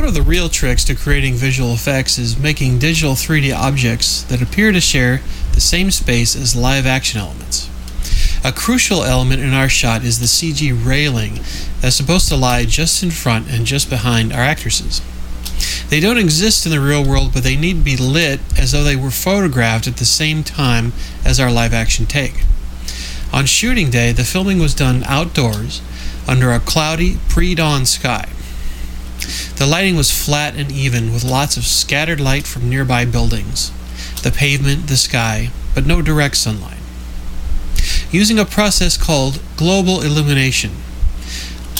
of the real tricks to creating visual effects is making digital 3D objects that appear to share the same space as live action elements. A crucial element in our shot is the CG railing that's supposed to lie just in front and just behind our actresses. They don't exist in the real world, but they need to be lit as though they were photographed at the same time as our live action take. On shooting day, the filming was done outdoors under a cloudy pre-dawn sky. The lighting was flat and even, with lots of scattered light from nearby buildings, the pavement, the sky, but no direct sunlight. Using a process called global illumination,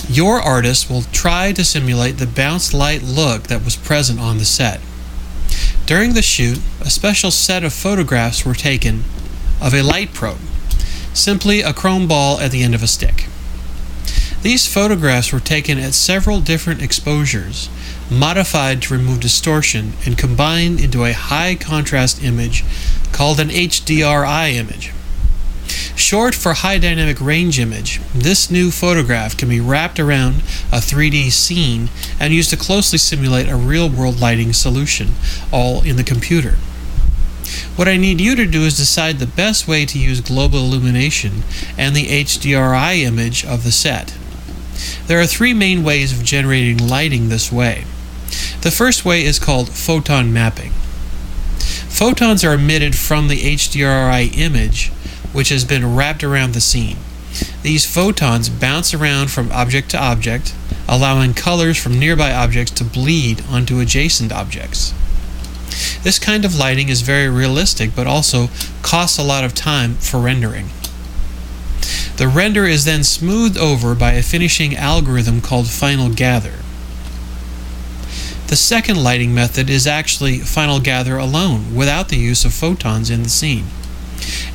your artist will try to simulate the bounced light look that was present on the set. During the shoot, a special set of photographs were taken of a light probe, simply a chrome ball at the end of a stick. These photographs were taken at several different exposures, modified to remove distortion, and combined into a high contrast image called an HDRI image. Short for high dynamic range image, this new photograph can be wrapped around a 3D scene and used to closely simulate a real-world lighting solution, all in the computer. What I need you to do is decide the best way to use global illumination and the HDRI image of the set. There are three main ways of generating lighting this way. The first way is called photon mapping. Photons are emitted from the HDRI image, which has been wrapped around the scene. These photons bounce around from object to object, allowing colors from nearby objects to bleed onto adjacent objects. This kind of lighting is very realistic, but also costs a lot of time for rendering. The render is then smoothed over by a finishing algorithm called Final Gather. The second lighting method is actually Final Gather alone, without the use of photons in the scene.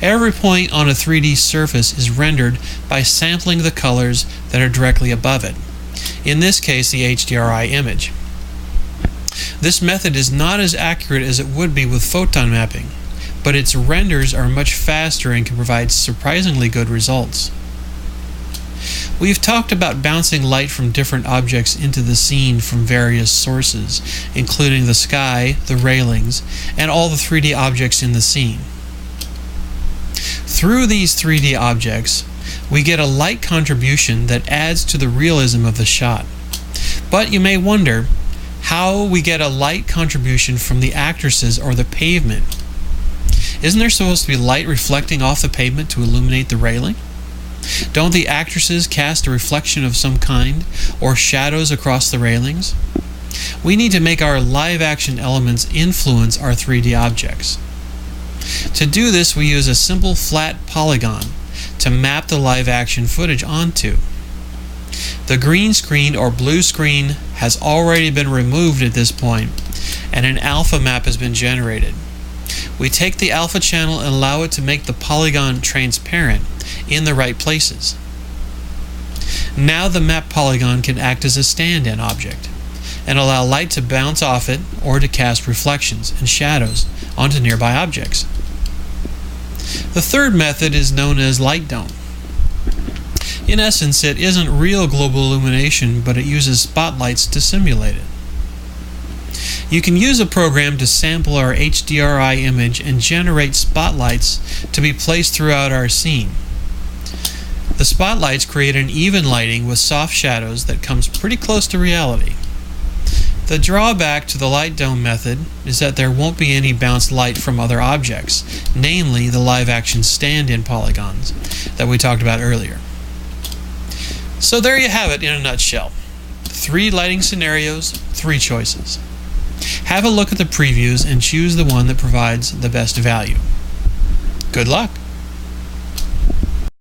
Every point on a 3D surface is rendered by sampling the colors that are directly above it, in this case the HDRI image. This method is not as accurate as it would be with photon mapping, but its renders are much faster and can provide surprisingly good results. We've talked about bouncing light from different objects into the scene from various sources, including the sky, the railings, and all the 3D objects in the scene. Through these 3D objects, we get a light contribution that adds to the realism of the shot. But you may wonder how we get a light contribution from the actresses or the pavement. Isn't there supposed to be light reflecting off the pavement to illuminate the railing? Don't the actresses cast a reflection of some kind, or shadows across the railings? We need to make our live action elements influence our 3D objects. To do this, we use a simple flat polygon to map the live action footage onto. The green screen or blue screen has already been removed at this point, and an alpha map has been generated. We take the alpha channel and allow it to make the polygon transparent in the right places. Now the map polygon can act as a stand-in object and allow light to bounce off it or to cast reflections and shadows onto nearby objects. The third method is known as light dome. In essence, it isn't real global illumination, but it uses spotlights to simulate it. You can use a program to sample our HDRI image and generate spotlights to be placed throughout our scene. The spotlights create an even lighting with soft shadows that comes pretty close to reality. The drawback to the light dome method is that there won't be any bounced light from other objects, namely the live action stand-in polygons that we talked about earlier. So there you have it in a nutshell. 3 lighting scenarios, 3 choices. Have a look at the previews and choose the one that provides the best value. Good luck!